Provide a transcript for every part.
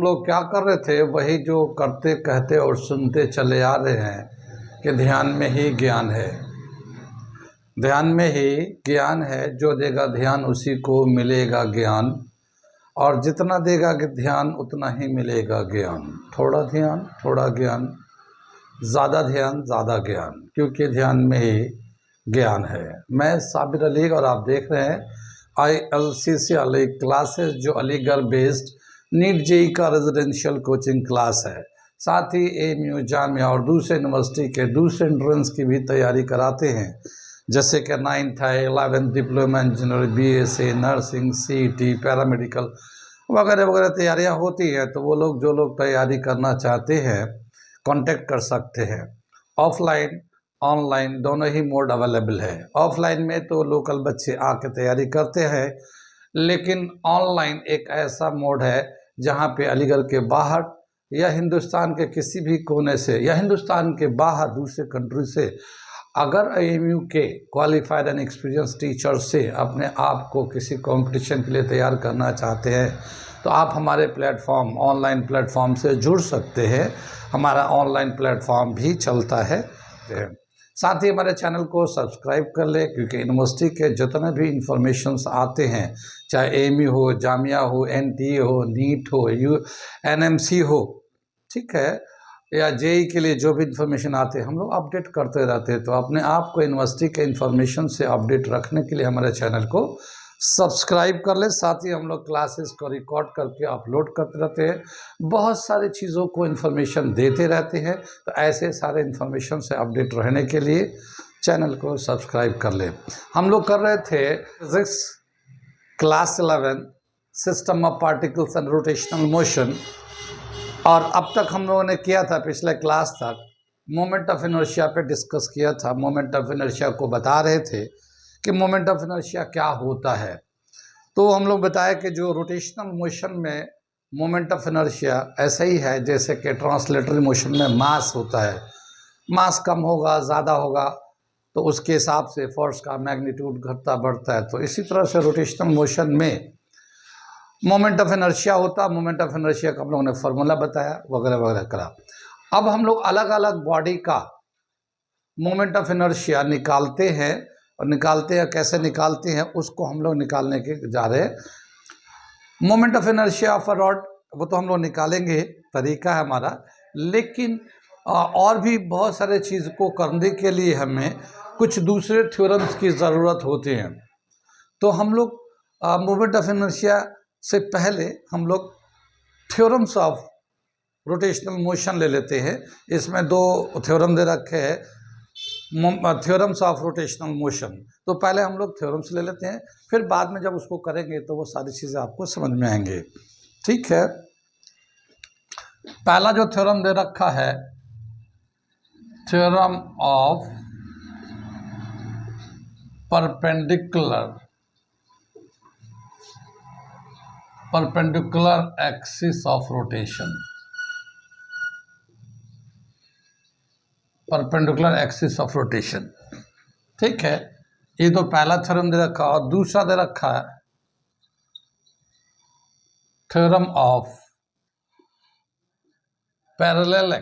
लोग क्या कर रहे थे, वही जो करते कहते और सुनते चले आ रहे हैं कि ध्यान में ही ज्ञान है। ध्यान में ही ज्ञान है, जो देगा ध्यान उसी को मिलेगा ज्ञान, और जितना देगा ध्यान उतना ही मिलेगा ज्ञान। थोड़ा ध्यान थोड़ा ज्ञान, ज़्यादा ध्यान ज़्यादा ज्ञान, क्योंकि ध्यान में ही ज्ञान है। मैं साबिर अली और आप देख रहे हैं ILCC अली क्लासेस, जो अलीगढ़ बेस्ड नीट जेई का रेजिडेंशियल कोचिंग क्लास है। साथ ही AMU जामिया और दूसरे यूनिवर्सिटी के दूसरे एंट्रेंस की भी तैयारी कराते हैं, जैसे कि 9th है, 11th diploma engineering, BSc nursing, CET, paramedical वगैरह वगैरह तैयारियां होती हैं। तो वो लोग जो लोग तैयारी करना चाहते हैं कांटेक्ट कर सकते हैं। ऑफलाइन ऑनलाइन दोनों ही मोड अवेलेबल है। ऑफलाइन में तो लोकल बच्चे आके तैयारी करते हैं, लेकिन ऑनलाइन एक ऐसा मोड है जहां पे अलीगढ़ के बाहर या हिंदुस्तान के किसी भी कोने से या हिंदुस्तान के बाहर दूसरे कंट्री से अगर AMU के क्वालिफाइड एंड एक्सपीरियंस टीचर से अपने आप को किसी कंपटीशन के लिए तैयार करना चाहते हैं तो आप हमारे प्लेटफॉर्म ऑनलाइन प्लेटफॉर्म से जुड़ सकते हैं। हमारा ऑनलाइन प्लेटफॉर्म भी चलता है। साथ ही हमारे चैनल को सब्सक्राइब कर ले, क्योंकि यूनिवर्सिटी के जितने भी इंफॉर्मेशंस आते हैं, चाहे AMU हो, जामिया हो, NTA हो, नीट हो, NMC हो, ठीक है, या JEE के लिए जो भी इन्फॉर्मेशन आते हैं हम लोग अपडेट करते रहते हैं। तो अपने आप को यूनिवर्सिटी के इन्फॉर्मेशन से अपडेट रखने के लिए हमारे चैनल को सब्सक्राइब कर ले। साथ ही हम लोग क्लासेस को रिकॉर्ड करके अपलोड करते रहते हैं, बहुत सारी चीज़ों को इन्फॉर्मेशन देते रहते हैं। तो ऐसे सारे इन्फॉर्मेशन से अपडेट रहने के लिए चैनल को सब्सक्राइब कर ले। हम लोग कर रहे थे physics class 11 system of particles and rotational motion, और अब तक हम लोगों ने किया था पिछले क्लास तक मोमेंट ऑफ इनर्शिया पे डिस्कस किया था। मोमेंट ऑफ इनर्शिया को बता रहे थे कि मोमेंट ऑफ इनर्शिया क्या होता है। तो हम लोग बताया कि जो रोटेशनल मोशन में मोमेंट ऑफ इनर्शिया ऐसा ही है जैसे कि ट्रांसलेटरी मोशन में मास होता है। मास कम होगा ज़्यादा होगा तो उसके हिसाब से फोर्स का मैग्नीट्यूड घटता बढ़ता है। तो इसी तरह से रोटेशनल मोशन में मोमेंट ऑफ इनर्शिया होता। मोमेंट ऑफ इनर्शिया का हम लोगों ने फार्मूला बताया वगैरह वगैरह करा। अब हम लोग अलग अलग बॉडी का मोमेंट ऑफ इनर्शिया निकालते हैं, और निकालते हैं कैसे निकालते हैं उसको हम लोग निकालने के जा रहे हैं। Moment of inertia of a rod वो तो हम लोग निकालेंगे, तरीका है हमारा, लेकिन और भी बहुत सारे चीज़ को करने के लिए हमें कुछ दूसरे थ्योरम्स की ज़रूरत होती है। तो हम लोग मोमेंट ऑफ इनर्शिया से पहले हम लोग थ्योरम्स ऑफ रोटेशनल मोशन ले लेते हैं। इसमें दो थ्योरम दे रखे हैं, थ्योरम्स ऑफ रोटेशनल मोशन। तो पहले हम लोग थ्योरम्स ले लेते हैं, फिर बाद में जब उसको करेंगे तो वो सारी चीज़ें आपको समझ में आएंगे। ठीक है, पहला जो थ्योरम दे रखा है theorem of perpendicular axis of rotation, perpendicular axis of rotation. ठीक है, ये तो पहला थ्योरम दे रखा, और दूसरा दे रखा है theorem of parallel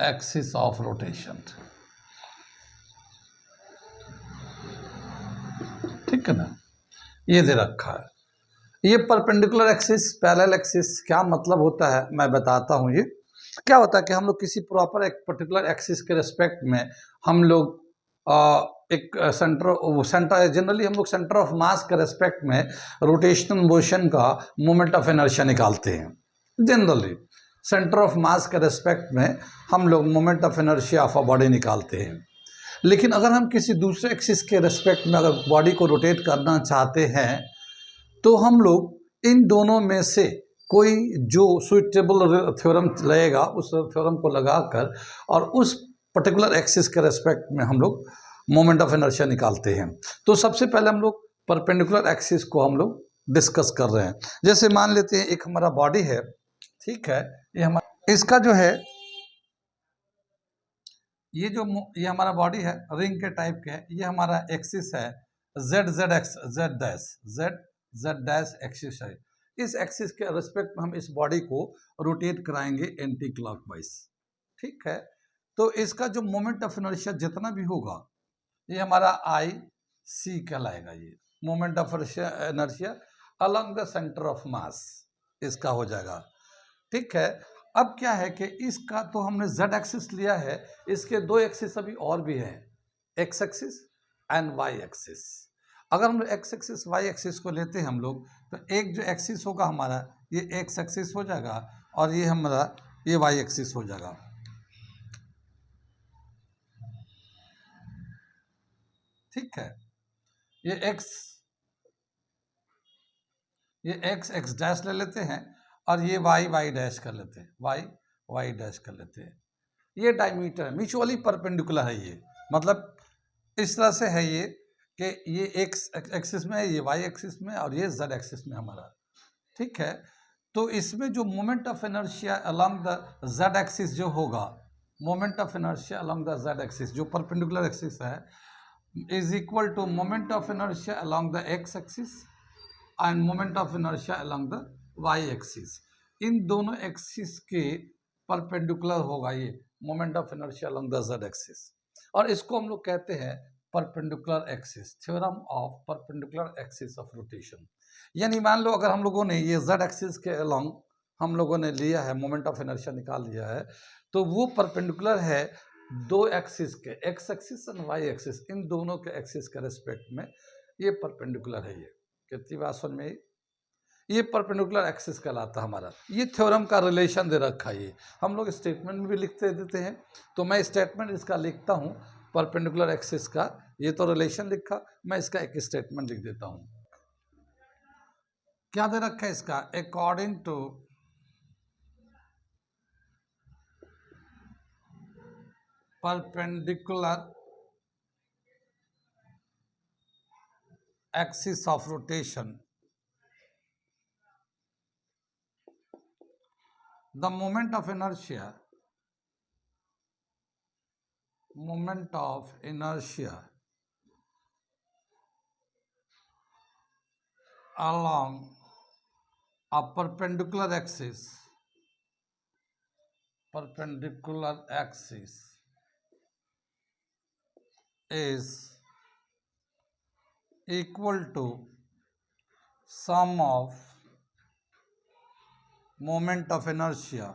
axis of rotation. ठीक है ना, ये दे रखा है। ये परपेंडिकुलर एक्सिस पैरेलल एक्सिस क्या मतलब होता है मैं बताता हूँ। ये क्या होता है कि हम लोग किसी प्रॉपर एक पर्टिकुलर एक्सिस के रिस्पेक्ट में हम लोग एक सेंटर जनरली हम लोग सेंटर ऑफ मास के रिस्पेक्ट में रोटेशनल मोशन का मोमेंट ऑफ इनर्शिया निकालते हैं। जनरली सेंटर ऑफ मास के रिस्पेक्ट में हम लोग moment of inertia of a body निकालते हैं। लेकिन अगर हम किसी दूसरे एक्सिस के रिस्पेक्ट में अगर बॉडी को रोटेट करना चाहते हैं तो हम लोग इन दोनों में से कोई जो सुइटेबल थ्योरम लगेगा उस थ्योरम को लगाकर और उस पर्टिकुलर एक्सिस के रेस्पेक्ट में हम लोग मोमेंट ऑफ इनर्शिया निकालते हैं। तो सबसे पहले हम लोग परपेंडिकुलर एक्सिस को हम लोग डिस्कस कर रहे हैं। जैसे मान लेते हैं एक हमारा बॉडी है, ठीक है, ये हमारा इसका जो है ये हमारा बॉडी है, रिंग के टाइप के, ये हमारा एक्सिस है Z Z x Z dash axis है। इस एक्सिस के रिस्पेक्ट में हम इस बॉडी को रोटेट कराएंगे एंटी क्लॉकवाइज। ठीक है, तो इसका जो मोमेंट ऑफ इनर्शिया जितना भी होगा ये हमारा आई सी कहलाएगा। ये moment of inertia along the centre of मास इसका हो जाएगा। ठीक है, अब क्या है कि इसका तो हमने z एक्सिस लिया है, इसके दो एक्सिस अभी और भी हैं, x axis and y axis. अगर हम x एक्सिस y एक्सिस को लेते हैं हम लोग, तो एक जो एक्सिस होगा हमारा ये x एक्सिस हो जाएगा और ये हमारा ये y एक्सिस हो जाएगा। ठीक है, ये x डैश ले लेते हैं और ये y डैश कर लेते हैं, y डैश कर लेते हैं। ये डायमीटर म्यूचुअली परपेंडिकुलर है, ये मतलब इस तरह से है ये कि ये x एक्सिस में है, ये y एक्सिस में और ये z एक्सिस में हमारा। ठीक है, तो इसमें जो moment of inertia along the z axis जो होगा, moment of inertia along the z axis जो परपेंडिकुलर एक्सिस है is equal to moment of inertia along the x axis and moment of inertia along the y axis. इन दोनों axis के perpendicular होगा ये moment of inertia along the z axis, और इसको हम लोग कहते हैं perpendicular axis, theorem of perpendicular axis of rotation. यानी मान लो अगर हम लोगों ने ये z एक्सिस के अलोंग हम लोगों ने लिया है, मोमेंट ऑफ इनर्शिया निकाल लिया है, तो वो परपेंडिकुलर है दो एक्सिस के, x axis and y axis, इन दोनों के एक्सिस के रेस्पेक्ट में ये परपेंडिकुलर है। ये कितनी बात समझ में, ये परपेंडिकुलर एक्सिस कहलाता है हमारा। ये थ्योरम का रिलेशन दे रखा है, ये हम लोग स्टेटमेंट में भी लिखते देते हैं, तो मैं स्टेटमेंट इसका लिखता हूँ परपेंडिकुलर एक्सिस का। ये तो रिलेशन लिखा, मैं इसका एक स्टेटमेंट लिख देता हूँ। क्या दे रखा है इसका, according to perpendicular axis of rotation, the moment of inertia along a perpendicular axis is equal to sum of moment of inertia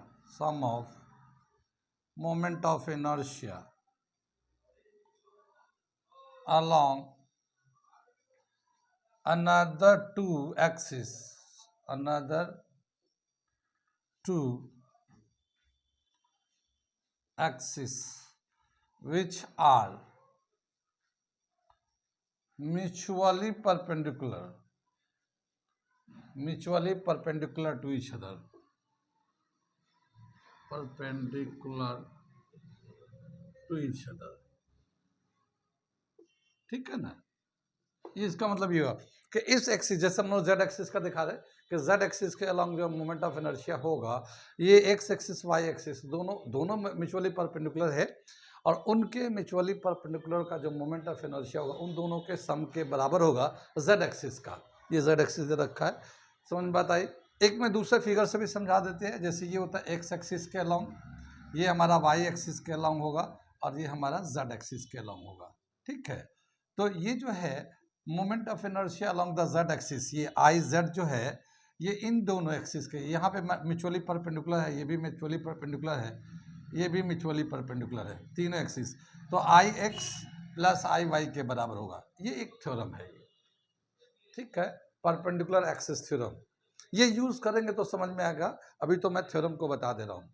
along another two axes which are mutually perpendicular to each other, ठीक है ना। ये इसका मतलब ये हुआ कि इस एक्सिस, जैसे हम लोग z एक्सिस का दिखा रहे कि z एक्सिस के अलॉन्ग जो मोमेंट ऑफ इनर्शिया होगा, ये x एक्सिस y एक्सिस दोनों म्यूचुअली परपेंडिकुलर है, और उनके म्यूचुअली परपेंडिकुलर का जो मोमेंट ऑफ इनर्शिया होगा उन दोनों के सम के बराबर होगा z एक्सिस का। ये z एक्सिस दे रखा है, समझ में बात आई। एक में दूसरे फिगर से भी समझा देते हैं, जैसे ये होता है x एक्सिस के अलॉन्ग, ये हमारा y एक्सिस के अलॉन्ग होगा और ये हमारा z एक्सिस के अलॉन्ग होगा। ठीक है, तो ये जो है moment of inertia along the z axis, ये आई जेड जो है ये इन दोनों एक्सिस के, यहाँ पे म्यूचुअली परपेंडिकुलर है, ये भी म्यूचुअली परपेंडिकुलर है, ये भी म्यूचुअली परपेंडिकुलर है, तीनों एक्सिस, तो आई एक्स प्लस आई वाई के बराबर होगा। ये एक थ्योरम है, ठीक है, परपेंडिकुलर एक्सिस थ्योरम। ये यूज करेंगे तो समझ में आएगा, अभी तो मैं थ्योरम को बता दे रहा हूँ।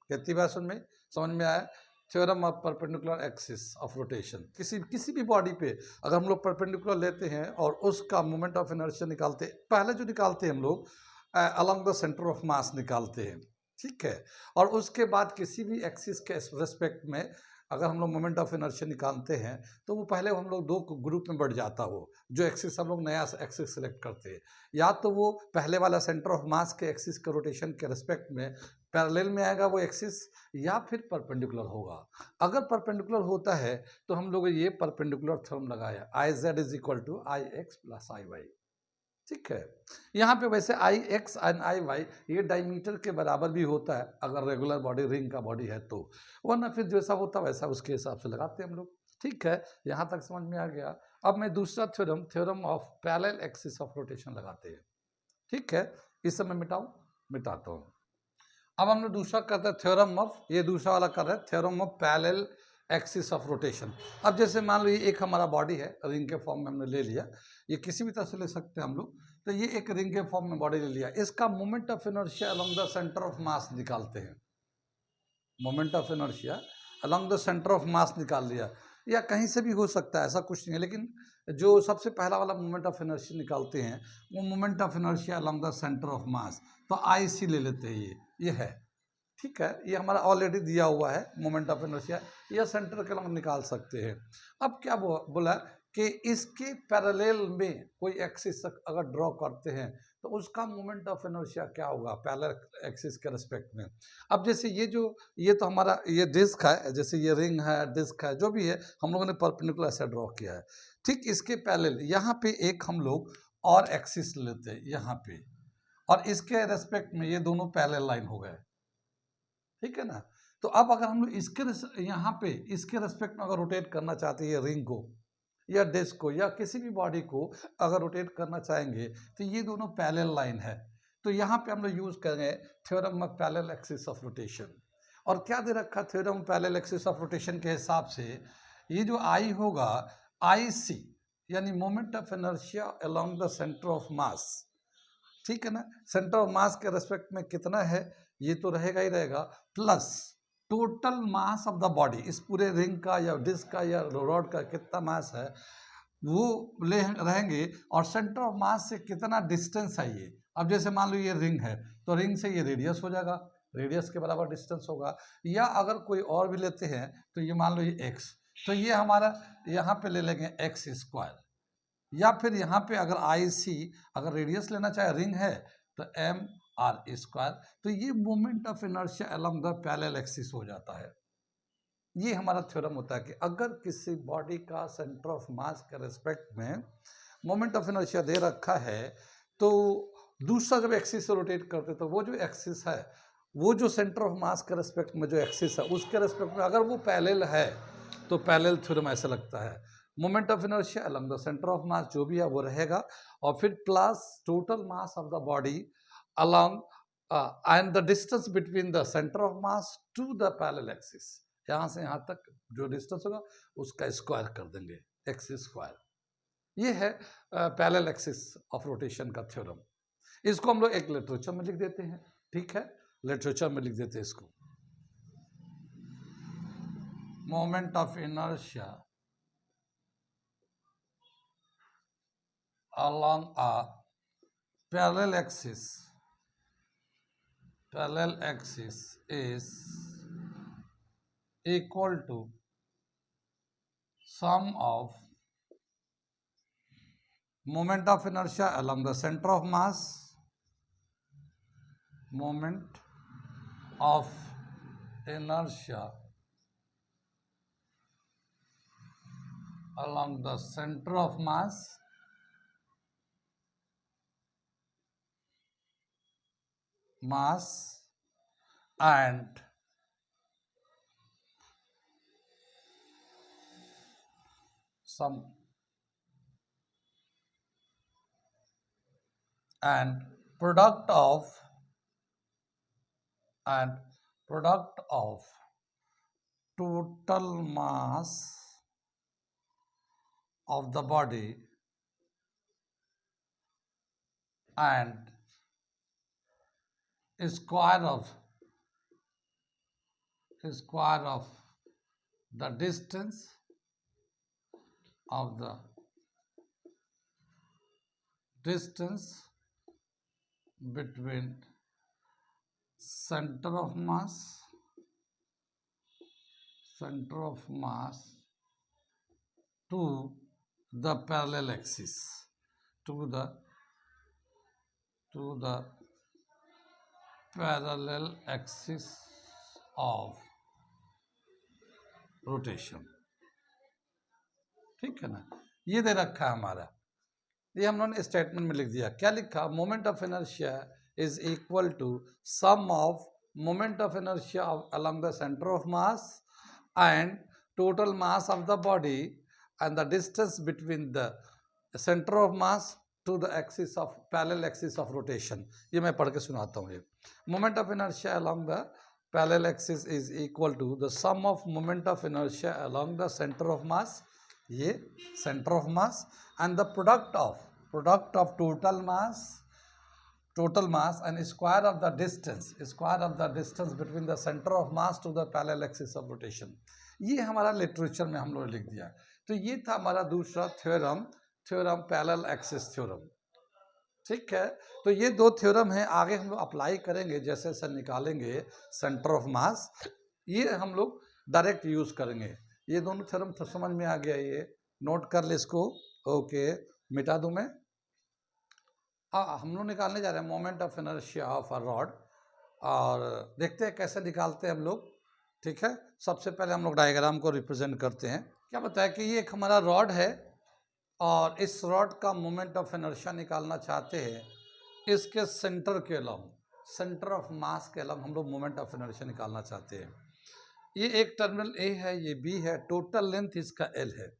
कितनी बात समझ में आया, theorem of perpendicular axis of rotation. किसी भी बॉडी पे अगर हम लोग परपेंडिकुलर लेते हैं और उसका मोमेंट ऑफ इनर्शिया निकालते हैं, पहले जो निकालते हैं हम लोग अलोंग द सेंटर ऑफ मास निकालते हैं, ठीक है, और उसके बाद किसी भी एक्सिस के रेस्पेक्ट में अगर हम लोग मोमेंट ऑफ इनर्शिया निकालते हैं तो वो पहले हम लोग दो ग्रुप में बढ़ जाता हो। जो एक्सिस हम लोग नया एक्सिस सेलेक्ट करते हैं, या तो वो पहले वाला सेंटर ऑफ मास के एक्सिस के रोटेशन के रेस्पेक्ट में पैरेलल में आएगा वो एक्सिस, या फिर परपेंडिकुलर होगा। अगर परपेंडिकुलर होता है तो हम लोग ये परपेंडिकुलर थ्योरम लगाया, I z is equal to I x plus I y. ठीक है। यहाँ पे वैसे I x and I y ये डायमीटर के बराबर भी होता है अगर रेगुलर बॉडी रिंग का बॉडी है तो, वरना फिर जैसा होता है वैसा उसके हिसाब से लगाते हैं हम लोग। ठीक है, यहाँ तक समझ में आ गया। अब मैं दूसरा theorem, theorem of parallel axis of rotation लगाते हैं। ठीक है, इस समय मिटाता हूँ। अब हम लोग दूसरा करते हैं थ्योरम ऑफ, ये दूसरा वाला कर रहे हैं theorem of parallel axis of rotation. अब जैसे मान लो ये एक हमारा बॉडी है, रिंग के फॉर्म में हमने ले लिया, ये किसी भी तरह से ले सकते हैं हम लोग। तो ये एक रिंग के फॉर्म में बॉडी ले लिया, इसका moment of inertia along the centre of मास निकालते हैं। Moment of inertia along the centre of मास निकाल लिया, या कहीं से भी हो सकता है, ऐसा कुछ नहीं है, लेकिन जो सबसे पहला वाला मोमेंट ऑफ इनर्शिया निकालते हैं वो moment of inertia along the centre of मास, तो आई सी ले लेते हैं। ये है, ठीक है, ये हमारा ऑलरेडी दिया हुआ है मोमेंट ऑफ इनर्शिया, या सेंटर के लंग निकाल सकते हैं। अब क्या बोला कि इसके पैरेलल में कोई एक्सिस अगर ड्रॉ करते हैं तो उसका मोमेंट ऑफ इनर्शिया क्या होगा पैरेलल एक्सिस के रिस्पेक्ट में। अब जैसे ये तो हमारा ये डिस्क है, जैसे ये रिंग है, डिस्क है, जो भी है, हम लोगों ने परपेंडिकुलर से ड्रॉ किया है। ठीक इसके पैरेलल यहाँ पे एक हम लोग और एक्सिस लेते हैं यहाँ पे, और इसके रेस्पेक्ट में ये दोनों पैरेलल लाइन हो गए। ठीक है ना। तो अब अगर हम लोग इसके यहाँ पे इसके रेस्पेक्ट में अगर रोटेट करना चाहते हैं रिंग को या डिस्क को या किसी भी बॉडी को अगर रोटेट करना चाहेंगे तो ये दोनों पैरेलल लाइन है, तो यहाँ पे हम लोग यूज करेंगे theorem of parallel axis of rotation. और क्या दे रखा theorem parallel axis of rotation के हिसाब से, ये जो आई होगा आई सी यानी moment of inertia along the centre of मास। ठीक है ना, सेंटर ऑफ मास के रेस्पेक्ट में कितना है ये तो रहेगा ही रहेगा, plus total mass of the body, इस पूरे रिंग का या डिस्क का या रॉड का कितना मास है वो ले रहेंगे, और सेंटर ऑफ मास से कितना डिस्टेंस है ये। अब जैसे मान लो ये रिंग है तो रिंग से ये रेडियस हो जाएगा, रेडियस के बराबर डिस्टेंस होगा, या अगर कोई और भी लेते हैं तो ये मान लो ये एक्स, तो ये हमारा यहाँ पे ले लेंगे एक्स स्क्वायर, या फिर यहाँ पे अगर आई सी अगर रेडियस लेना चाहे रिंग है तो एम आर स्क्वायर, तो ये moment of inertia along the parallel axis हो जाता है। ये हमारा थ्योरम होता है कि अगर किसी बॉडी का सेंटर ऑफ मास के रिस्पेक्ट में मोमेंट ऑफ इनर्शिया दे रखा है तो दूसरा जब एक्सिस से रोटेट करते तो वो जो एक्सिस है, वो जो सेंटर ऑफ मास के रिस्पेक्ट में जो एक्सिस है उसके रिस्पेक्ट में अगर वो पैरेलल है तो पैरेलल थ्योरम ऐसा लगता है, moment of inertia along the centre of मास जो भी है वो रहेगा, और फिर plus total mass of the body along and the distance between the center of mass to the parallel axis, यहाँ से यहाँ तक जो डिस्टेंस होगा उसका स्क्वायर कर देंगे एक्स स्क्वायर। ये है पैरेलल एक्सिस ऑफ रोटेशन का थ्योरम। इसको हम लोग एक लिटरेचर में लिख देते हैं। ठीक है, लिटरेचर में लिख देते हैं इसको, moment of inertia along a parallel axis is equal to sum of moment of inertia along the center of mass, moment of inertia along the center of mass and some and product of total mass of the body and square of the distance between center of mass to the parallel axis, to the parallel axis of rotation. ठीक है ना, ये दे रखा है हमारा। ये हम लोगों ने स्टेटमेंट में लिख दिया। क्या लिखा? Moment of inertia is equal to sum of moment of inertia along the center of mass and total mass of the body and the distance between the center of mass to the axis of parallel axis of rotation। ये मैं पढ़ के सुनाता हूँ। ये moment of inertia along the parallel axis is equal to the sum of moment of inertia along the center of mass, ये center of mass, and the product of total mass and square of the distance between the center of mass to the parallel axis of rotation। ये हमारा literature में हम लोग लिख दिया। तो ये था हमारा दूसरा थ्योरम पैरेलल एक्सिस थ्योरम। ठीक है, तो ये दो थ्योरम है, आगे हम लोग अप्लाई करेंगे जैसे जैसे निकालेंगे सेंटर ऑफ मास, ये हम लोग डायरेक्ट यूज करेंगे। ये दोनों थ्योरम समझ में आ गया, ये नोट कर ले इसको। ओके, मिटा दूं मैं। हम लोग निकालने जा रहे हैं moment of inertia of a rod, और देखते हैं कैसे निकालते हैं हम लोग। ठीक है, सबसे पहले हम लोग डायग्राम को रिप्रेजेंट करते हैं। क्या बताया कि ये एक हमारा रॉड है और इस रॉड का मोमेंट ऑफ इनर्शिया निकालना चाहते हैं। इसके सेंटर के अलॉन्ग, सेंटर ऑफ मास के अलॉन्ग हम लोग मोमेंट ऑफ इनर्शिया निकालना चाहते हैं। ये एक टर्मिनल ए है, ये बी है, टोटल लेंथ इसका एल है,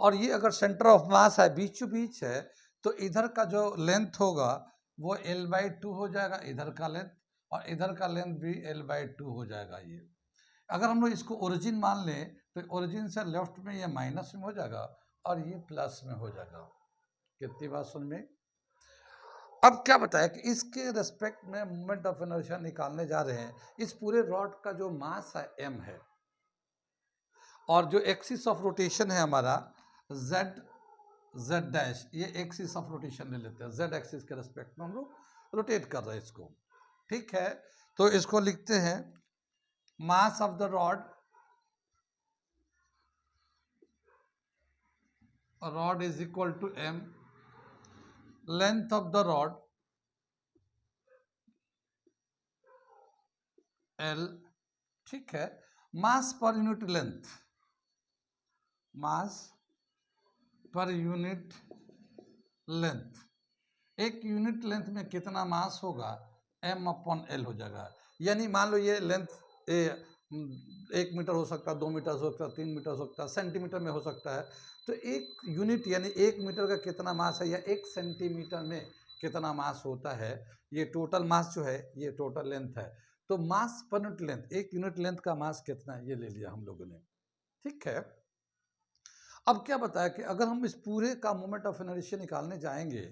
और ये अगर सेंटर ऑफ मास है, बीचों बीच है, तो इधर का जो लेंथ होगा वो l/2 हो जाएगा, इधर का लेंथ, और इधर का लेंथ भी l/2 हो जाएगा। ये अगर हम लोग इसको ओरिजिन मान लें तो ओरिजिन से लेफ्ट में ये माइनस में हो जाएगा और ये प्लस में हो जाएगा। कितनी बात सुन में? अब क्या बताया कि इसके रेस्पेक्ट में मोमेंट ऑफ इनर्शिया निकालने जा रहे हैं। इस पूरे रॉड का जो मास है m है, और जो एक्सिस ऑफ रोटेशन है हमारा z डैश, ये एक्सिस ऑफ रोटेशन ले लेते हैं, z एक्सिस के रेस्पेक्ट में हम लोग रोटेट कर रहे हैं इसको। ठीक है, तो इसको लिखते हैं mass of the rod is equal to m, length of the rod l। ठीक है, mass per unit length, mass per unit length, एक यूनिट लेंथ में कितना मास होगा, m/l हो जाएगा। यानी मान लो ये लेंथ 1 मीटर हो सकता है, 2 मीटर हो सकता है, 3 मीटर हो सकता है, सेंटीमीटर में हो सकता है। तो एक यूनिट यानी 1 मीटर का कितना मास है, या 1 सेंटीमीटर में कितना मास होता है, ये टोटल मास जो है, ये टोटल लेंथ है। तो मास पर यूनिट लेंथ, एक यूनिट लेंथ का मास कितना है, ये ले लिया हम लोगों ने। ठीक है, अब क्या बताया कि अगर हम इस पूरे का मोमेंट ऑफ इनर्शिया निकालने जाएंगे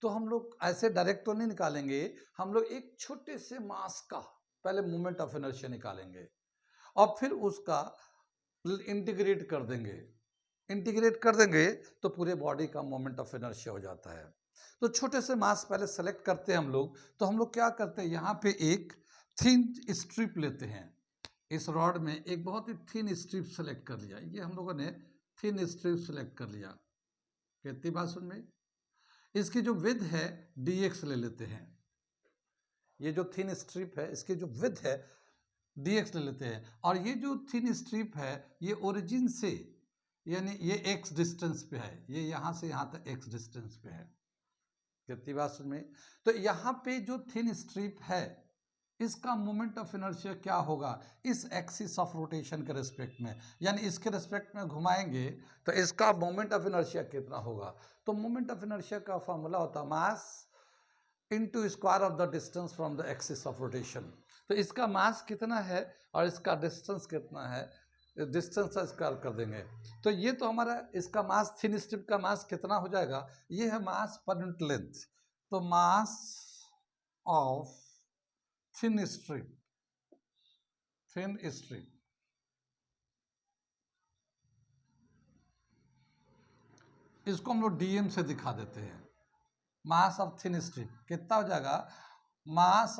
तो हम लोग ऐसे डायरेक्ट तो नहीं निकालेंगे, हम लोग एक छोटे से मास का पहले मोमेंट ऑफ इनर्शिया निकालेंगे और फिर उसका इंटीग्रेट कर देंगे। इंटीग्रेट कर देंगे तो पूरे बॉडी का मोमेंट ऑफ इनर्शिया हो जाता है। तो छोटे से मास पहले सेलेक्ट करते हैं हम लोग। तो हम लोग क्या करते हैं, यहाँ पे एक थिन स्ट्रिप लेते हैं, इस रॉड में एक बहुत ही थिन स्ट्रिप सेलेक्ट कर लिया। ये हम लोगों ने थिन स्ट्रिप सेलेक्ट कर लिया। कितनी बात सुन में? इसकी जो विड्थ है dx ले लेते हैं, ये जो थिन स्ट्रिप है इसकी जो विड्थ है dx ले लेते हैं, और ये जो थिन स्ट्रिप है ये ओरिजिन से, यानी ये x डिस्टेंस पे है, ये यहाँ से यहाँ तक x डिस्टेंस पे है। कितनी बात सुन में? तो यहाँ पे जो थिन स्ट्रिप है इसका मोमेंट ऑफ इनर्शिया क्या होगा, इस एक्सिस ऑफ रोटेशन के रेस्पेक्ट में, यानी इसके रेस्पेक्ट में घुमाएंगे तो इसका मोमेंट ऑफ इनर्शिया कितना होगा। तो मोमेंट ऑफ इनर्शिया का फॉर्मूला होता है mass into square of the distance from the axis of rotation. तो इसका मास कितना है और इसका डिस्टेंस कितना है, डिस्टेंस का स्क्वायर कर देंगे। तो ये तो हमारा इसका मास, थिन स्ट्रिप का मास कितना हो जाएगा, ये है मास पर यूनिट लेंथ। तो मास ऑफ थिन स्ट्रिप, इसको हम लोग dm से दिखा देते हैं। मास ऑफ थिन स्ट्रिप कितना हो जाएगा, मास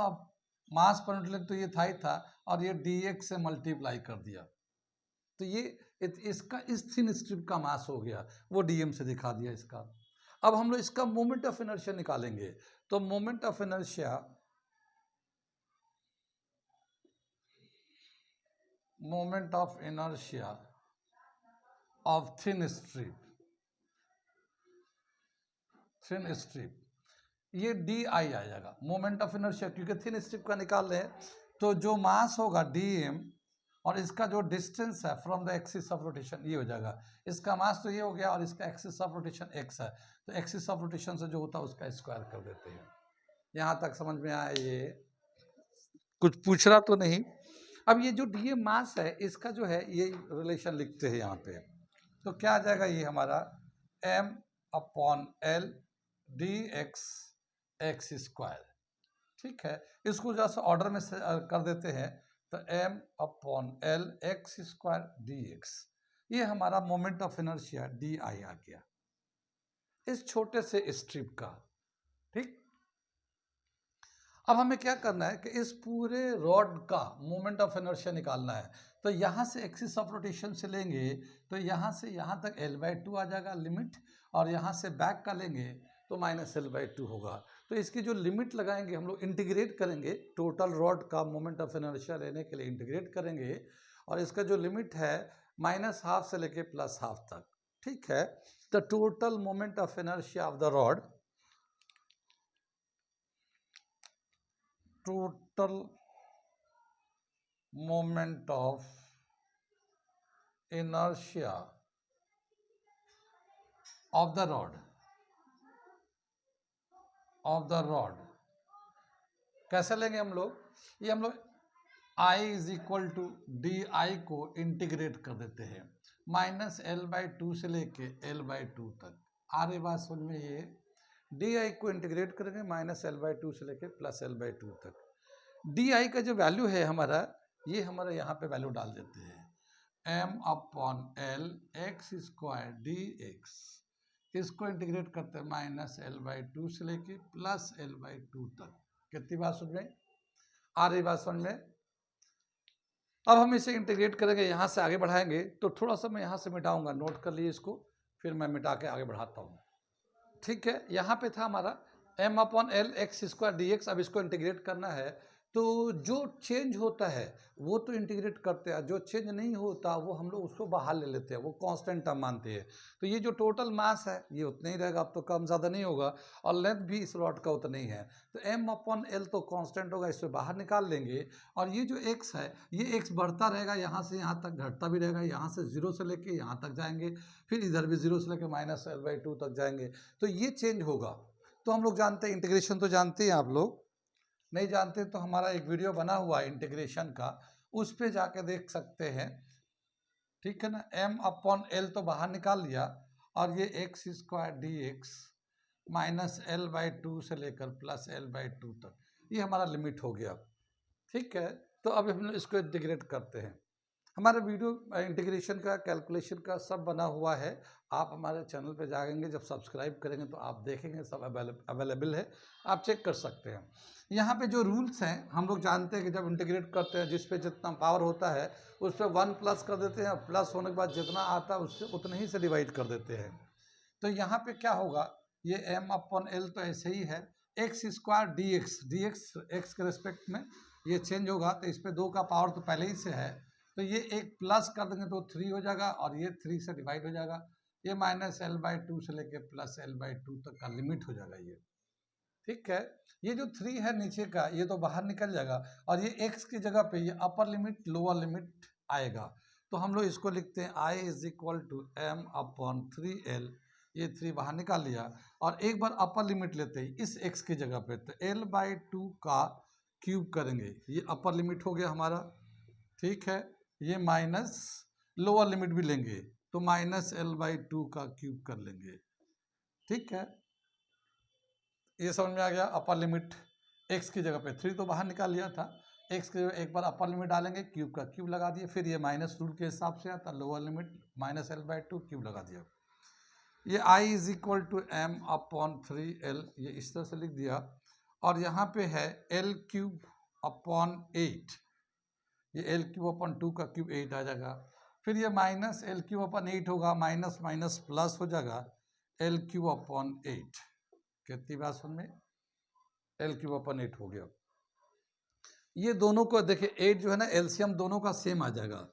पर यूनिट लेंथ तो ये था ही था, और ये dx से मल्टीप्लाई कर दिया, तो ये इसका इस थिन स्ट्रिप का मास हो गया, वो dm से दिखा दिया इसका। अब हम लोग इसका मोमेंट ऑफ इनर्शिया निकालेंगे। तो moment of inertia of thin strip thin strip, ये डी आई आ जाएगा मोमेंट ऑफ इनर्शिया, क्योंकि थिन स्ट्रिप का निकाल रहे हैं तो जो मास होगा डी एम और इसका जो डिस्टेंस है from the axis of rotation ये हो जाएगा। इसका मास तो ये हो गया और इसका एक्सिस ऑफ रोटेशन एक्स है, तो एक्सिस ऑफ रोटेशन से जो होता है उसका स्क्वायर कर देते हैं। यहाँ तक समझ में आया? ये कुछ पूछ रहा तो नहीं? अब ये जो डी एम मास है इसका जो है ये रिलेशन लिखते हैं यहाँ पे, तो क्या आ जाएगा ये हमारा m upon L D x x square. ठीक है, इसको जैसे ऑर्डर में कर देते हैं तो m upon L x square d x, ये हमारा moment of inertia d I आ गया इस छोटे से स्ट्रिप का। ठीक, अब हमें क्या करना है कि इस पूरे रॉड का मोमेंट ऑफ इनर्शिया निकालना है, तो यहाँ से एक्सिस ऑफ रोटेशन से लेंगे तो यहाँ से यहाँ तक L/2 आ जाएगा लिमिट, और यहाँ से बैक का लेंगे तो -L/2 होगा। तो इसकी जो लिमिट लगाएंगे हम लोग इंटीग्रेट करेंगे, टोटल रॉड का मोमेंट ऑफ इनर्शिया लेने के लिए इंटीग्रेट करेंगे, और इसका जो लिमिट है -½ से लेके +½ तक। ठीक है, the total moment of inertia of the rod, total moment of inertia of the rod कैसे लेंगे हम लोग? ये हम लोग I is equal to d I को इंटीग्रेट कर देते हैं, -L/2 से लेके L/2 तक। आ रही बात समझ में? ये डी आई को इंटीग्रेट करेंगे -L/2 से लेके +L/2 तक। डी आई का जो वैल्यू है हमारा, ये हमारा यहाँ पे वैल्यू डाल देते हैं m upon L x square d x, इसको इंटीग्रेट करते हैं -L/2 से लेके +L/2 तक। कितनी बात समझ में आ रही? बात समझ में? अब हम इसे इंटीग्रेट करेंगे, यहाँ से आगे बढ़ाएंगे, तो थोड़ा सा मैं यहाँ से मिटाऊंगा, नोट कर लिए इसको, फिर मैं मिटा के आगे बढ़ाता हूँ। ठीक है, यहाँ पे था हमारा m upon L x square d x. अब इसको इंटीग्रेट करना है, तो जो चेंज होता है वो तो इंटीग्रेट करते हैं, जो चेंज नहीं होता वो हम लोग उसको बाहर ले लेते हैं, वो कांस्टेंट टर्म मानते हैं। तो ये जो टोटल मास है ये उतना ही रहेगा, अब तो कम ज़्यादा नहीं होगा, और लेंथ भी इस रॉड का उतना ही है, तो m अपॉन एल तो कांस्टेंट होगा, इससे बाहर निकाल लेंगे। और ये जो x है ये x बढ़ता रहेगा, यहाँ से यहाँ तक घटता भी रहेगा, यहाँ से 0 से लेके यहाँ तक जाएंगे, फिर इधर भी 0 से लेके -L/2 तक जाएंगे, तो ये चेंज होगा। तो हम लोग जानते हैं इंटीग्रेशन, तो जानते हैं आप लोग, नहीं जानते तो हमारा एक वीडियो बना हुआ है इंटीग्रेशन का, उस पे जाके देख सकते हैं। ठीक है ना, m अपॉन एल तो बाहर निकाल लिया, और ये x square d x -L/2 से लेकर +L/2 तक, ये हमारा लिमिट हो गया। ठीक है, तो अब हम इसको इंटीग्रेट करते हैं। हमारा वीडियो इंटीग्रेशन का, कैलकुलेशन का सब बना हुआ है, आप हमारे चैनल पे जाएंगे, जब सब्सक्राइब करेंगे तो आप देखेंगे, सब अवेलेबल है, आप चेक कर सकते हैं। यहाँ पे जो रूल्स हैं हम लोग जानते हैं कि जब इंटीग्रेट करते हैं जिस पे जितना पावर होता है उस पर 1 प्लस कर देते हैं, प्लस होने के बाद जितना आता है उससे उतने ही से डिवाइड कर देते हैं। तो यहाँ पे क्या होगा, ये m अपॉन एल तो ऐसे ही है, x square d x x के रिस्पेक्ट में ये चेंज होगा, तो इस पर 2 का पावर तो पहले ही से है, तो ये एक प्लस कर देंगे तो 3 हो जाएगा, और ये 3 से डिवाइड हो जाएगा, ये -L/2 से लेके +L/2 तक का लिमिट हो जाएगा ये। ठीक है, ये जो 3 है नीचे का ये तो बाहर निकल जाएगा, और ये x की जगह पे ये अपर लिमिट लोअर लिमिट आएगा, तो हम लोग इसको लिखते हैं I is equal to m upon 3L, ये 3 बाहर निकाल लिया, और एक बार अपर लिमिट लेते हैं इस x की जगह पे, तो L/2 का क्यूब करेंगे, ये अपर लिमिट हो गया हमारा। ठीक है, ये माइनस लोअर लिमिट भी लेंगे तो -L/2 का क्यूब कर लेंगे। ठीक है, ये समझ में आ गया। अपर लिमिट x की जगह पे 3 तो बाहर निकाल लिया था, x की जगह एक बार अपर लिमिट डालेंगे, क्यूब का क्यूब लगा दिए, फिर ये माइनस रूल के हिसाब से आता, लोअर लिमिट -L/2 क्यूब लगा दिया। ये I is equal to m upon 3L, ये इस तरह से लिख दिया, और यहाँ पे है L³ अपॉन 8, ये L³ अपॉन 2 का क्यूब 8 आ जाएगा, फिर ये -L³ अपॉन 8 होगा, माइनस माइनस प्लस हो जाएगा L³ अपॉन 8। कितनी बात सुन में, L³ अपॉन 8 हो गया। ये दोनों को देखिए 8 जो है ना एलसीएम दोनों का सेम आ जाएगा,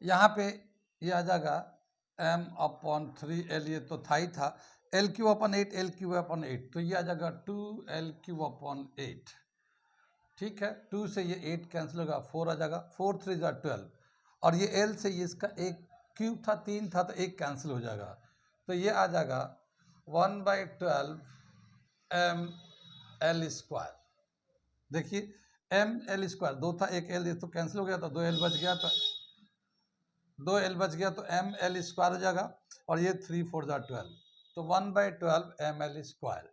यहाँ पे ये आ जाएगा m/3l, ये तो था ही था, L3/8, L3/8, तो ये आ जाएगा 2L3/8। ठीक है, 2 से ये 8 कैंसिल होगा, 4 आ जाएगा, 4 3 12, और ये L से ये इसका एक क्यूब था, 3 था, तो एक कैंसिल हो जाएगा, तो ये आ जाएगा 1/12 ml²। देखिए ml², 2 था, एक L तो कैंसिल हो गया, तो 2L बच गया, तो 2L बच गया, तो ml² हो जाएगा, और ये 3 4 12, तो 1/12 ml²।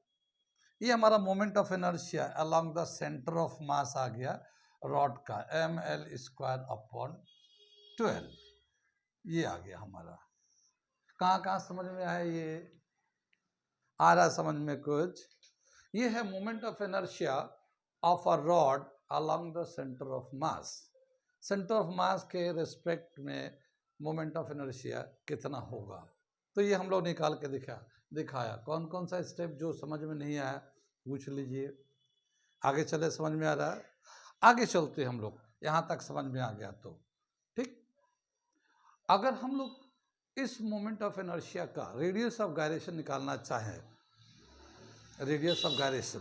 ये हमारा moment of inertia along the centre of mass आ गया रॉड का, ml²/12, ये आ गया हमारा। कहाँ कहाँ समझ में आया, ये आ रहा समझ में कुछ? ये है moment of inertia of a rod along the centre of mass. Centre of mass के रिस्पेक्ट में मोमेंट ऑफ इनर्शिया कितना होगा, तो ये हम लोग निकाल के दिखाया। कौन कौन सा स्टेप जो समझ में नहीं आया पूछ लीजिए, आगे चले समझ में आ रहा है, आगे चलते हम लोग, यहाँ तक समझ में आ गया तो ठीक। अगर हम लोग इस मोमेंट ऑफ इनर्शिया का रेडियस ऑफ गायरेशन निकालना चाहें, रेडियस ऑफ गायरेशन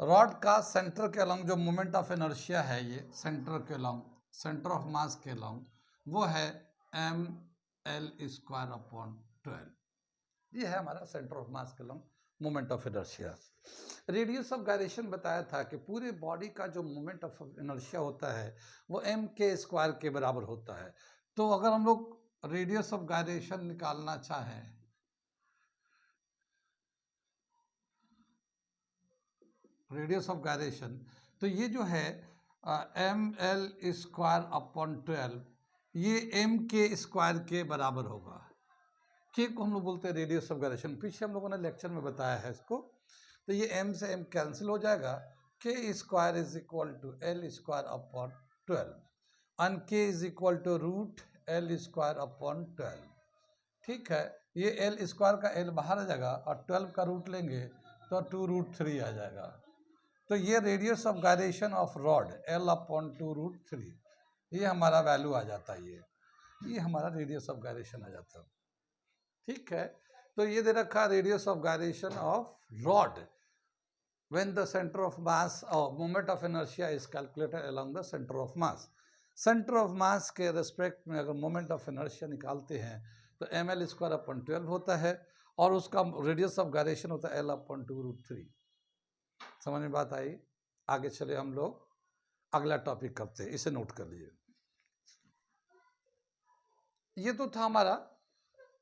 रॉड का सेंटर के अलॉन्ग जो मोमेंट ऑफ इनर्शिया है, ये सेंटर के अलॉन्ग, सेंटर ऑफ मास के अलॉन्ग, वो है ml²/12, ये है हमारा सेंटर ऑफ मास के along moment of inertia. Radius of gyration बताया था कि पूरे बॉडी का जो मोमेंट ऑफ इनर्शिया होता है वो mk² के बराबर होता है। तो अगर हम लोग रेडियस ऑफ गायरेशन निकालना चाहें, रेडियस ऑफ गायरेशन, तो ये जो है ml²/12, ये mk² के बराबर होगा। के को हम लोग बोलते हैं रेडियस ऑफ गायरेशन, पीछे हम लोगों ने लेक्चर में बताया है इसको। तो ये m से m कैंसिल हो जाएगा, k² = L²/12 and k √L²/12। ठीक है, ये L² का L बाहर आ जाएगा और 12 का रूट लेंगे तो 2√3 आ जाएगा। तो ये radius of gyration of rod L/2√3, ये हमारा वैल्यू आ जाता है, ये हमारा रेडियस ऑफ गायरेशन आ जाता है। ठीक है, तो ये दे रखा radius of gyration of rod when the centre of mass और moment of inertia is calculated along the centre of mass. Centre of mass के रिस्पेक्ट में अगर मोमेंट ऑफ इनर्शिया निकालते हैं तो ml²/12 होता है, और उसका रेडियस ऑफ गायरेशन होता है L/2√3। समझ में बात आई? आगे चले हम लोग अगला टॉपिक करते हैं, इसे नोट कर लिए। ये तो था हमारा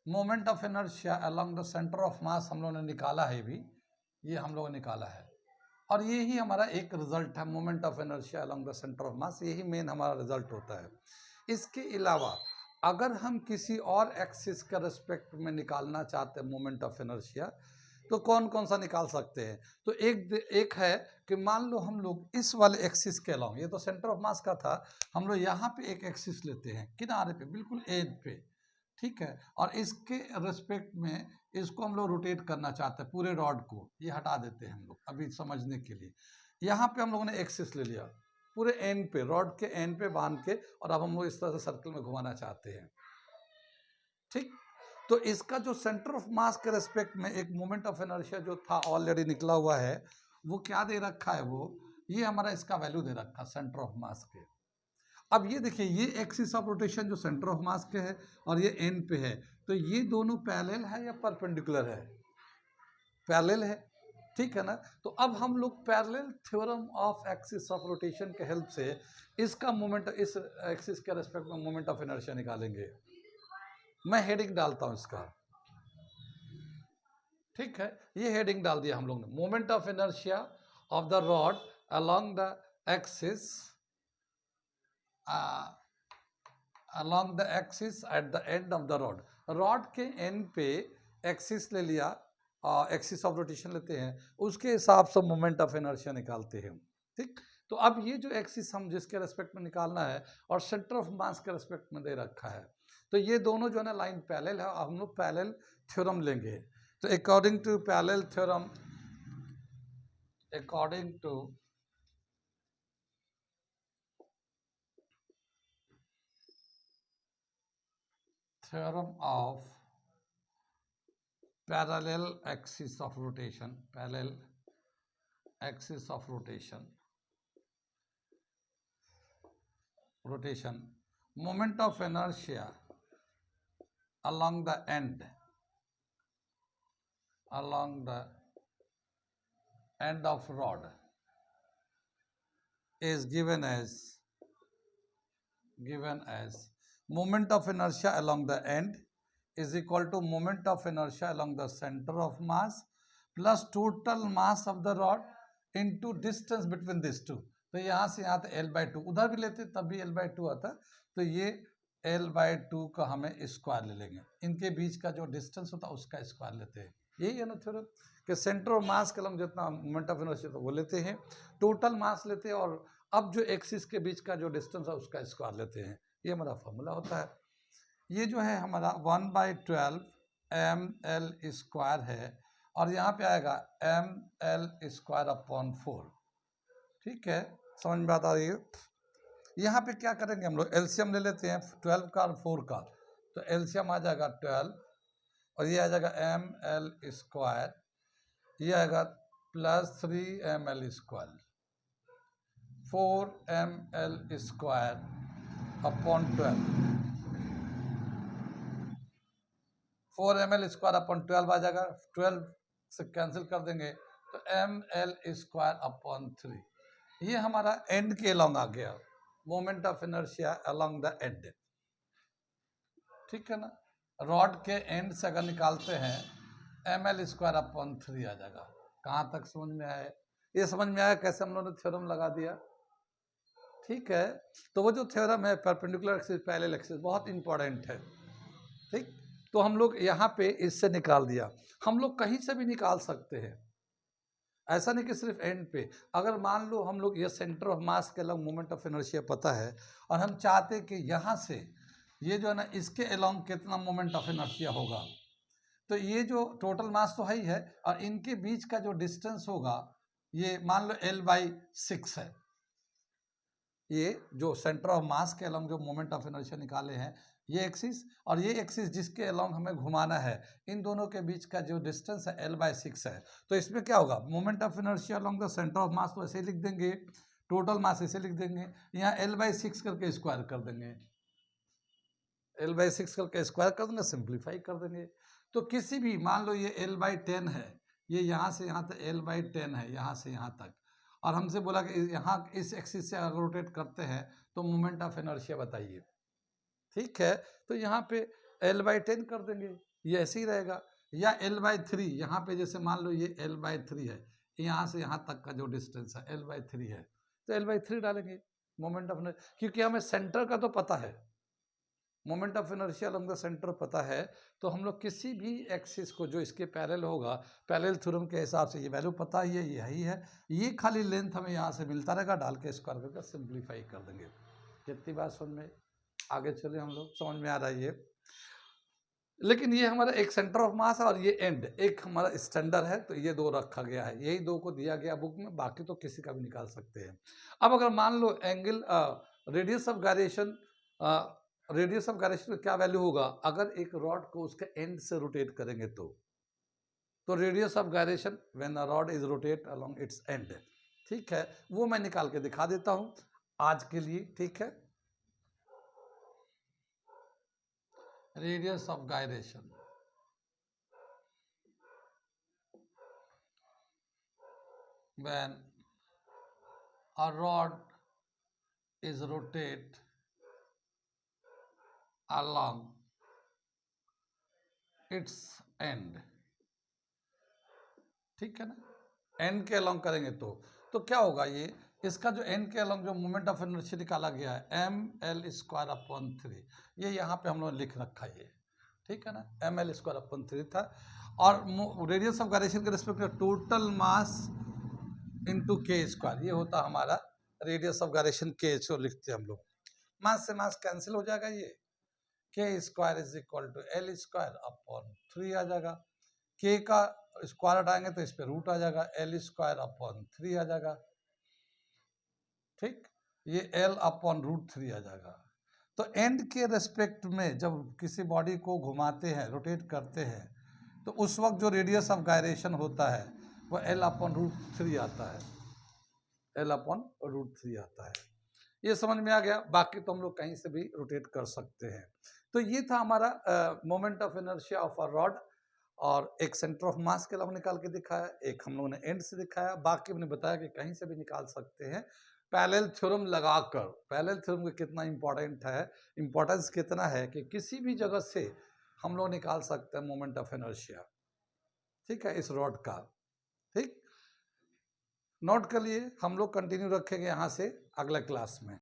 moment of inertia along the centre of मास, हम लोगों ने निकाला है भी, ये हम लोगों ने निकाला है, और ये ही हमारा एक रिजल्ट है, moment of inertia along the centre of मास, यही मेन हमारा रिजल्ट होता है। इसके अलावा अगर हम किसी और एक्सिस का रिस्पेक्ट में निकालना चाहते हैं मोमेंट ऑफ इनर्शिया, तो कौन कौन सा निकाल सकते हैं? तो एक है कि मान लो हम लोग इस वाले एक्सिस के अलॉन्ग, ये तो सेंटर ऑफ मास का था, हम लोग यहाँ पे एक एक्सिस लेते हैं किनारे पे, बिल्कुल एज पे, ठीक है, और इसके रिस्पेक्ट में इसको हम लोग रोटेट करना चाहते हैं, पूरे रॉड को, ये हटा देते हैं हम लोग अभी समझने के लिए। यहाँ पे हम लोगों ने एक्सिस ले लिया पूरे एंड पे, रॉड के एंड पे बांध के, और अब हम लोग इस तरह से सर्कल में घुमाना चाहते हैं। ठीक, तो इसका जो सेंटर ऑफ मास के रेस्पेक्ट में एक मोमेंट ऑफ इनर्शिया जो था ऑलरेडी निकला हुआ है, वो क्या दे रखा है, वो ये हमारा इसका वैल्यू दे रखा सेंटर ऑफ मास के। अब ये देखिए, ये एक्सिस ऑफ रोटेशन जो सेंटर ऑफ मास के है और ये एंड पे है, तो ये दोनों पैरेलल है या परपेंडिकुलर है? पैरेलल है, ठीक है ना। तो अब हम लोग parallel theorem of axis of rotation के हेल्प से इसका मोमेंट, इस एक्सिस के रेस्पेक्ट में मोमेंट ऑफ इनर्शिया निकालेंगे। मैं हेडिंग डालता हूं इसका, ठीक है, ये हेडिंग डाल दिया हम लोग ने, moment of inertia of the rod along the axis, along the axis at the end of the rod. Rod के एंड पे एक्सिस ले लिया, एक्सिस ऑफ रोटेशन लेते हैं, उसके हिसाब से मोमेंट ऑफ इनर्शिया निकालते हैं। ठीक, तो अब ये जो एक्सिस हम जिसके रेस्पेक्ट में निकालना है और सेंटर ऑफ मास के रेस्पेक्ट में दे रखा है, तो ये दोनों जो है ना लाइन पैरेलल है, हम लोग पैरेलल थ्योरम लेंगे। तो according to parallel theorem, according to theorem of parallel axis of rotation, parallel axis of rotation, moment of inertia along the end of rod is given as moment of inertia along the end is equal to moment of inertia along the center of mass plus total mass of the rod into distance between these two. तो यहाँ से यहाँ तो L/2, उधर भी लेते तब भी L/2 आता, तो ये L/2 का हमें स्क्वायर ले लेंगे, इनके बीच का जो डिस्टेंस होता है उसका स्क्वायर लेते हैं। यही है ना थ्योरम कि सेंटर ऑफ मास के अलॉन्ग जितना मोमेंट ऑफ इनर्शिया वो लेते हैं, टोटल मास लेते हैं, और अब जो एक्सिस के बीच का जो डिस्टेंस है उसका स्क्वायर लेते हैं। ये हमारा फॉर्मूला होता है। ये जो है हमारा 1/12 ml² है, और यहाँ पे आएगा ml²/4। ठीक है, समझ में बात आ रही है? यहाँ पे क्या करेंगे हम लोग, एलसीएम ले लेते हैं 12 का और 4 का, तो एलसीएम आ जाएगा 12 और ये आ जाएगा ml², ये आएगा +3 ml², 4 ml²/12, 4 ml²/12 आ जाएगा, 12 से कैंसिल कर देंगे तो ml²/3। ये हमारा एंड के अलॉन्ग आ गया, moment of inertia along the end. ठीक है ना, रॉड के एंड से अगर निकालते हैं ml²/3 आ जाएगा। कहाँ तक समझ में आया? ये समझ में आया कैसे हम लोगों ने थ्योरम लगा दिया? ठीक है, तो वो जो थ्योरम है परपेंडिकुलर एक्सिस पैरेलल एक्सिस बहुत इंपॉर्टेंट है। ठीक, तो हम लोग यहाँ पे इससे निकाल दिया, हम लोग कहीं से भी निकाल सकते हैं, ऐसा नहीं कि सिर्फ एंड पे। अगर मान लो हम लोग ये सेंटर ऑफ मास के अलॉन्ग मोमेंट ऑफ इनर्शिया पता है और हम चाहते कि यहाँ से ये जो है ना इसके अलॉन्ग कितना मोमेंट ऑफ इनर्शिया होगा, तो ये जो टोटल मास तो है ही है, और इनके बीच का जो डिस्टेंस होगा ये मान लो L/6 है। ये जो सेंटर ऑफ मास के अलॉन्ग जो मोमेंट ऑफ इनर्शिया निकाले हैं, ये एक्सिस और ये एक्सिस जिसके अलॉन्ग हमें घुमाना है, इन दोनों के बीच का जो डिस्टेंस है L/6 है। तो इसमें क्या होगा, moment of inertia along the centre of मास तो ऐसे लिख देंगे, टोटल मास ऐसे लिख देंगे, यहाँ L/6 करके स्क्वायर कर देंगे, L/6 करके स्क्वायर कर देंगे, सिंप्लीफाई कर देंगे। तो किसी भी मान लो ये L/10 है, ये यहाँ से यहाँ तक L/10 है, यहाँ से यहाँ तक, और हमसे बोला कि यहाँ इस एक्सिस से अगर रोटेट करते हैं तो मोमेंट ऑफ इनर्शिया बताइए। ठीक है, तो यहाँ पे L/10 कर देंगे, ये ऐसे ही रहेगा, या L/3, यहाँ पे जैसे मान लो ये L/3 है, यहाँ से यहाँ तक का जो डिस्टेंस है L/3 है, तो L/3 डालेंगे मोमेंट ऑफ इनर्शिया, क्योंकि हमें सेंटर का तो पता है, moment of inertia along the centre पता है, तो हम लोग किसी भी एक्सिस को जो इसके पैरेलल होगा, पैरेलल थ्योरम के हिसाब से ये वैल्यू पता ही है, यही है, ये खाली लेंथ हमें यहाँ से मिलता रहेगा, डाल के स्क्वायर करके सिंप्लीफाई कर देंगे। कितनी बात समझ में? आगे चले हम लोग, समझ में आ रहा है ये। लेकिन ये हमारा एक सेंटर ऑफ मास है और ये एंड एक हमारा स्टैंडर्ड है, तो ये दो रखा गया है, यही दो को दिया गया बुक में, बाकी तो किसी का भी निकाल सकते हैं। अब अगर मान लो angle radius of gyration, radius of gyration क्या वैल्यू होगा अगर एक रॉड को उसके एंड से रोटेट करेंगे तो radius of gyration when a rod is rotate along it's and. ठीक है, वो मैं निकाल के दिखा देता हूं आज के लिए। ठीक है, radius of gyration when a rod is rotate along its end। ठीक है ना, एंड के अलॉन्ग करेंगे तो क्या होगा, ये इसका जो एंड के अलॉन्ग जो मोमेंट ऑफ इनर्शिया निकाला गया है ml²/3, ये यहाँ पे हम लोग लिख रखा है ये। ठीक है ना, ml²/3 था, और रेडियस ऑफ गायरेशन के रिस्पेक्ट में टोटल मास इंटू k², ये होता हमारा रेडियस ऑफ गायरेशन k, जो लिखते हैं हम लोग, मास से मास कैंसिल हो जाएगा, ये k² is equal to L²/3 आ जाएगा, k का स्क्वायर हटाएंगे तो इस पे रूट आ जाएगा, L²/3 आ जाएगा। ठीक, ये L/√3 आ जाएगा। तो एंड के रेस्पेक्ट में जब किसी बॉडी को घुमाते हैं, रोटेट करते हैं, तो उस वक्त जो रेडियस ऑफ गायरेशन होता है वो L/√3 आता है, L/√3 आता है। ये समझ में आ गया। बाकी तो हम लोग कहीं से भी रोटेट कर सकते हैं। तो ये था हमारा moment of inertia of a rod, और एक सेंटर ऑफ मास के लोग निकाल के दिखाया, एक हम लोगों ने एंड से दिखाया, बाकी हमने बताया कि कहीं से भी निकाल सकते हैं पैरेलल थ्योरम लगाकर। पैरेलल थ्योरम का कितना इंपॉर्टेंट है, इंपॉर्टेंस कितना है कि किसी भी जगह से हम लोग निकाल सकते हैं मोमेंट ऑफ इनर्शिया, ठीक है, इस रॉड का। ठीक, नोट कर लिए। हम लोग कंटिन्यू रखेंगे यहाँ से अगला क्लास में।